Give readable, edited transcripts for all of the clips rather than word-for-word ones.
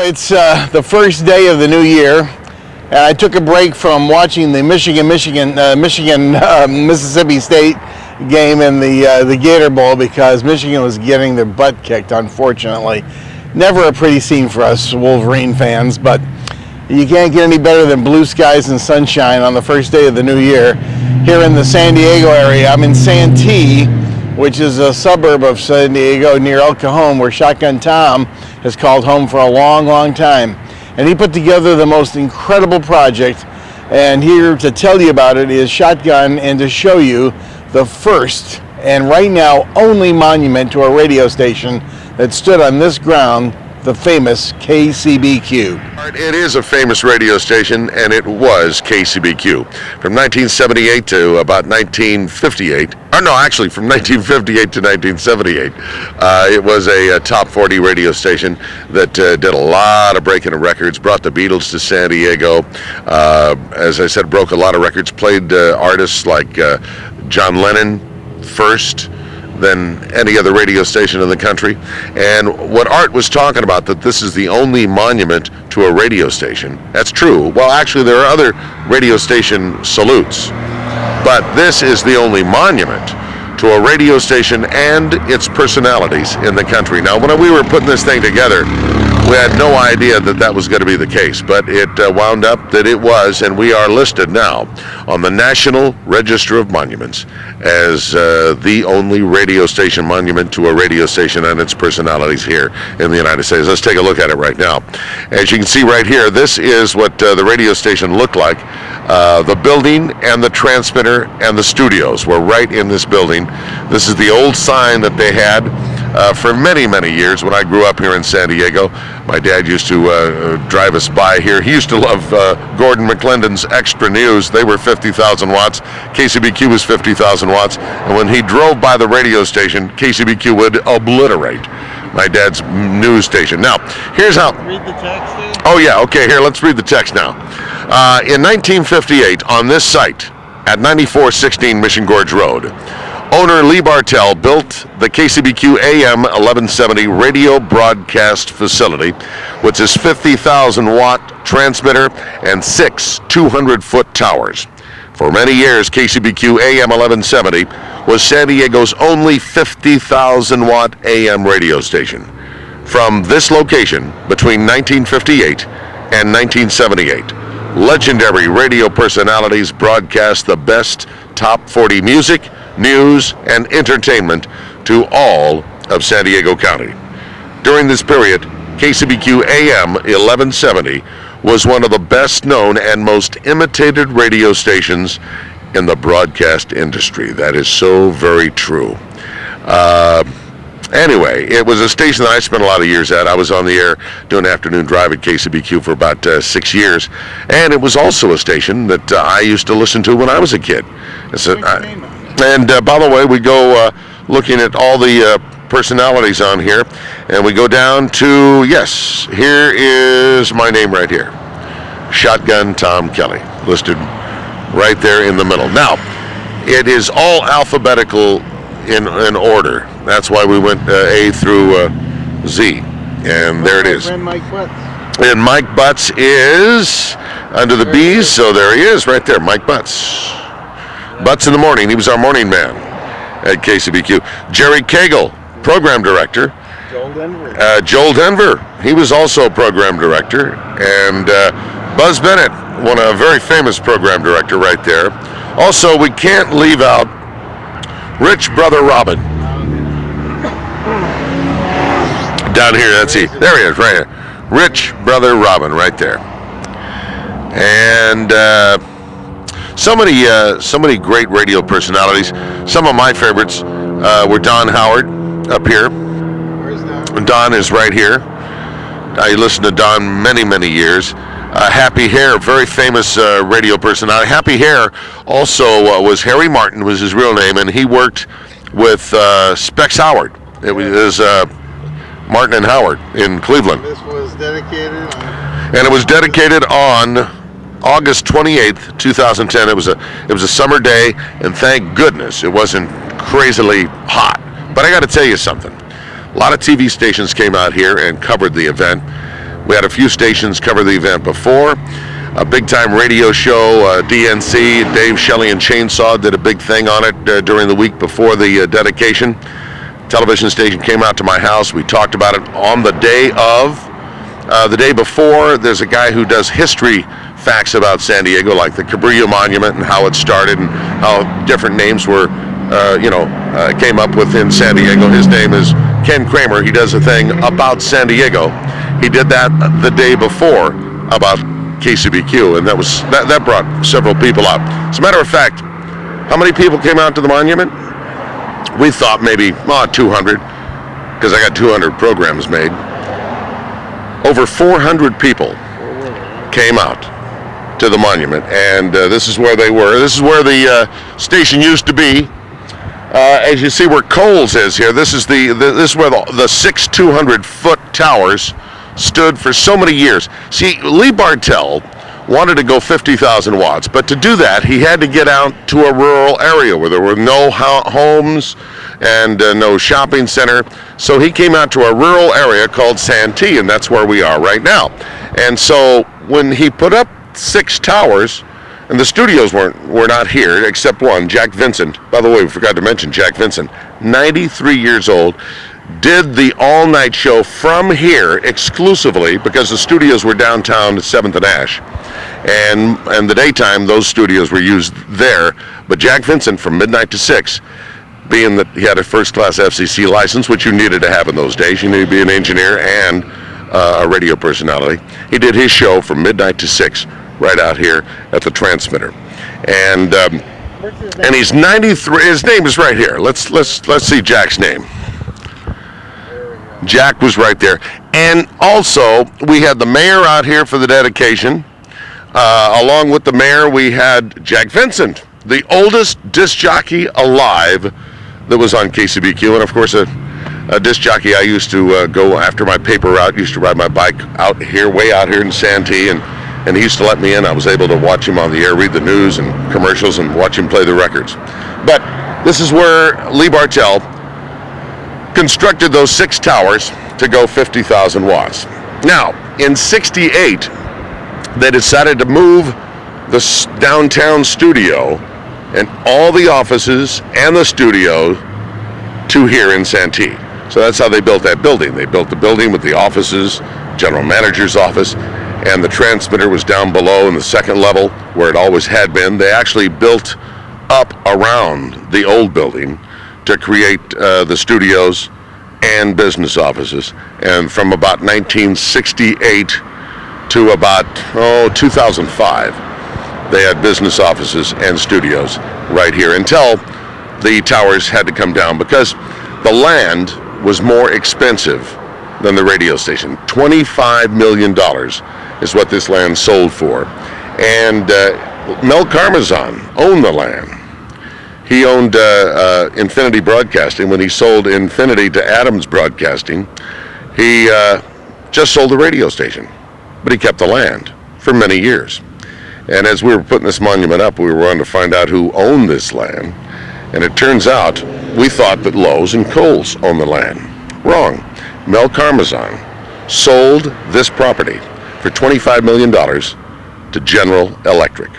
It's the first day of the new year, and I took a break from watching the Mississippi State game in the Gator Bowl because Michigan was getting their butt kicked, unfortunately. Never a pretty scene for us Wolverine fans, but you can't get any better than blue skies and sunshine on the first day of the new year. Here in the San Diego area, I'm in Santee, which is a suburb of San Diego near El Cajon, where Shotgun Tom has called home for a long, long time. And he put together the most incredible project, and here to tell you about it is Shotgun, and to show you the first and right now only monument to a radio station that stood on this ground, the famous KCBQ. It is a famous radio station, and it was KCBQ. From 1978 to about 1958, or no, actually from 1958 to 1978, it was a top 40 radio station that did a lot of breaking of records, brought the Beatles to San Diego, as I said, broke a lot of records, played artists like John Lennon first, than any other radio station in the country. And what Art was talking about, that this is the only monument to a radio station, that's true. Well, actually, there are other radio station salutes, but this is the only monument to a radio station and its personalities in the country. Now, when we were putting this thing together, we had no idea that that was going to be the case, but it wound up that it was, and we are listed now on the National Register of Monuments as the only radio station monument to a radio station and its personalities here in the United States. Let's take a look at it right now. As you can see right here, this is what the radio station looked like. The building and the transmitter and the studios were right in this building. This is the old sign that they had for many, many years when I grew up here in San Diego. My dad used to drive us by here. He used to love Gordon McClendon's Extra News. They were 50,000 watts. KCBQ was 50,000 watts. And when he drove by the radio station, KCBQ would obliterate my dad's news station. Now, here's how. Read the text, Dave? Oh, yeah. Okay, here, let's read the text now. In 1958, on this site at 9416 Mission Gorge Road, owner Lee Bartell built the KCBQ AM 1170 radio broadcast facility, which is 50,000 watt transmitter and 6 200-foot towers. For many years, KCBQ AM 1170 was San Diego's only 50,000 watt AM radio station. From this location, between 1958 and 1978, legendary radio personalities broadcast the best top 40 music, news, and entertainment to all of San Diego County. During this period, KCBQ AM 1170 was one of the best known and most imitated radio stations in the broadcast industry. That is so very true. Anyway, it was a station that I spent a lot of years at. I was on the air doing afternoon drive at KCBQ for about 6 years. And it was also a station that I used to listen to when I was a kid. And by the way, we go looking at all the personalities on here, and we go down to, yes, here is my name right here, Shotgun Tom Kelly, listed right there in the middle. Now, it is all alphabetical in order. That's why we went A through Z, and there it is. And Mike Butts. And Mike Butts is under the B's, so there he is right there, Mike Butts. Butts in the morning. He was our morning man at KCBQ. Jerry Cagle, program director. Joel Denver. He was also program director. And Buzz Bennett, a very famous program director right there. Also, we can't leave out Rich Brother Robin. Down here, that's he. There he is, right here. Rich Brother Robin, right there. And so many great radio personalities. Some of my favorites were Don Howard up here. Where's Don? Don is right here. I listened to Don many, many years. Happy Hare, very famous radio personality. Happy Hare also was Harry Martin, was his real name, and he worked with Specs Howard. It was Martin and Howard in Cleveland. This was dedicated on... And it was dedicated on August 28th, 2010. It was a summer day, and thank goodness it wasn't crazily hot. But I got to tell you something. A lot of TV stations came out here and covered the event. We had a few stations cover the event before. A big-time radio show, DNC, Dave, Shelley, and Chainsaw did a big thing on it during the week before the dedication. Television station came out to my house. We talked about it on the day of. The day before, there's a guy who does history facts about San Diego, like the KCBQ Monument and how it started and how different names were, came up with in San Diego. His name is Ken Kramer. He does a thing about San Diego. He did that the day before about KCBQ, and that brought several people out. As a matter of fact, how many people came out to the monument? We thought maybe 200, because I got 200 programs made. Over 400 people came out to the monument, and this is where they were. This is where the station used to be. As you see where Coles is here, this is where the 6 200-foot towers stood for so many years. See, Lee Bartell wanted to go 50,000 watts, but to do that, he had to get out to a rural area where there were no homes and no shopping center. So he came out to a rural area called Santee, and that's where we are right now. And so when he put up 6 towers, and the studios were not here except one, Jack Vincent. By the way, we forgot to mention Jack Vincent, 93 years old, did the all-night show from here exclusively because the studios were downtown at 7th and Ash. And the daytime, those studios were used there. But Jack Vincent from midnight to 6, being that he had a first-class FCC license, which you needed to have in those days. You needed to be an engineer and a radio personality. He did his show from midnight to 6 right out here at the transmitter. And he's 93. His name is right here. Let's see Jack's name. Jack was right there. And also, we had the mayor out here for the dedication. Along with the mayor, we had Jack Vincent, the oldest disc jockey alive that was on KCBQ. And of course, a disc jockey I used to go after my paper route, used to ride my bike out here, way out here in Santee, and he used to let me in. I was able to watch him on the air, read the news and commercials, and watch him play the records. But this is where Lee Bartell constructed those 6 towers to go 50,000 watts. Now, in '68, they decided to move the downtown studio and all the offices and the studio to here in Santee. So that's how they built that building. They built the building with the offices, general manager's office, and the transmitter was down below in the second level where it always had been. They actually built up around the old building to create the studios and business offices. And from about 1968 to about 2005, they had business offices and studios right here until the towers had to come down because the land was more expensive than the radio station. $25 million is what this land sold for. And Mel Carmazan owned the land. He owned Infinity Broadcasting. When he sold Infinity to Adams Broadcasting, he just sold the radio station, but he kept the land for many years. And as we were putting this monument up, we were wanting to find out who owned this land. And it turns out, we thought that Lowe's and Kohl's owned the land. Wrong. Mel Carmazan sold this property for $25 million to General Electric.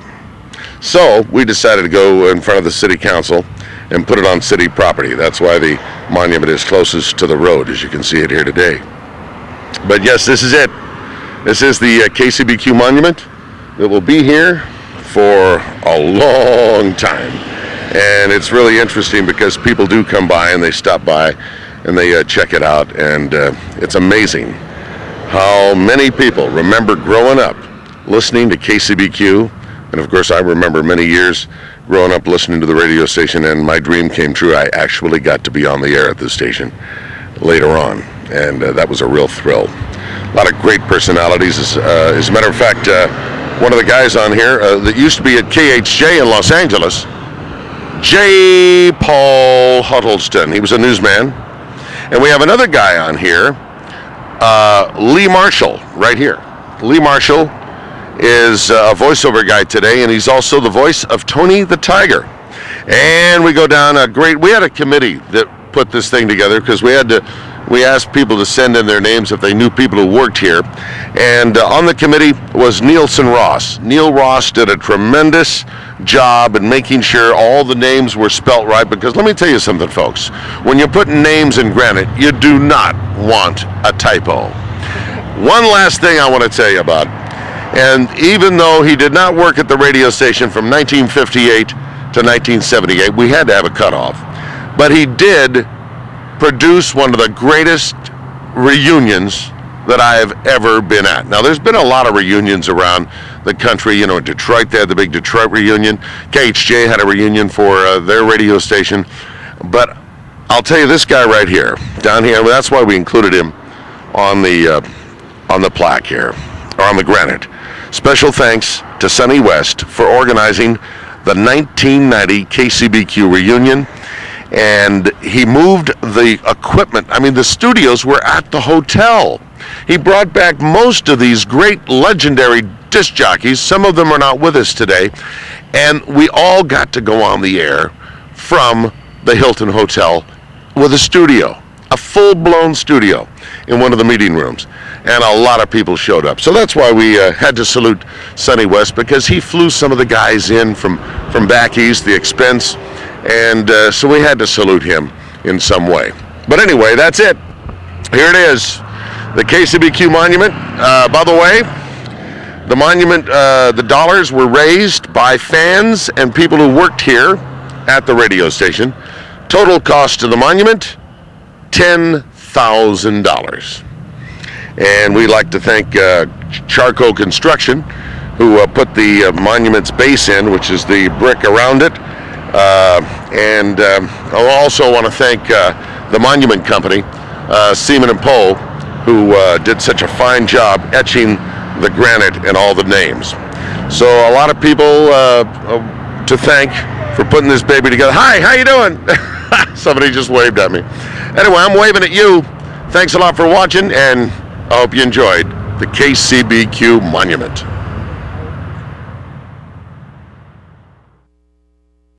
So we decided to go in front of the city council and put it on city property. That's why the monument is closest to the road, as you can see it here today. But yes, this is it. This is the KCBQ Monument. It will be here for a long time. And it's really interesting because people do come by and they stop by and they check it out. And it's amazing how many people remember growing up listening to KCBQ. And of course, I remember many years growing up listening to the radio station, and my dream came true. I actually got to be on the air at this station later on, and that was a real thrill. A lot of great personalities. As a matter of fact, one of the guys on here that used to be at KHJ in Los Angeles, J. Paul Huddleston. He was a newsman. And we have another guy on here, Lee Marshall, right here. Lee Marshall is a voiceover guy today, and he's also the voice of Tony the Tiger. And we go down we had a committee that put this thing together because we had to we asked people to send in their names if they knew people who worked here. And on the committee was Nielsen Ross. Neil Ross did a tremendous job in making sure all the names were spelt right, because let me tell you something, folks. When you're putting names in granite, you do not want a typo. One last thing I want to tell you about, and even though he did not work at the radio station from 1958 to 1978, we had to have a cutoff, but he did produce one of the greatest reunions that I have ever been at. Now, there's been a lot of reunions around the country. You know, in Detroit, they had the big Detroit reunion. KHJ had a reunion for their radio station. But I'll tell you, this guy right here, down here, that's why we included him on the plaque here, or on the granite. Special thanks to Sonny West for organizing the 1990 KCBQ reunion. And he moved the equipment. I mean, the studios were at the hotel. He brought back most of these great legendary disc jockeys. Some of them are not with us today. And we all got to go on the air from the Hilton Hotel with a studio, a full-blown studio in one of the meeting rooms. And a lot of people showed up. So that's why we had to salute Sonny West, because he flew some of the guys in from back east, the expense. And so we had to salute him in some way. But anyway, that's it. Here it is, the KCBQ Monument. By the way, the monument, the dollars were raised by fans and people who worked here at the radio station. Total cost to the monument, $10,000. And we'd like to thank Charco Construction, who put the monument's base in, which is the brick around it. And I also want to thank the Monument Company, Seaman and Poe, who did such a fine job etching the granite and all the names. So a lot of people to thank for putting this baby together. Hi, how you doing? Somebody just waved at me. Anyway, I'm waving at you. Thanks a lot for watching, and I hope you enjoyed the KCBQ Monument.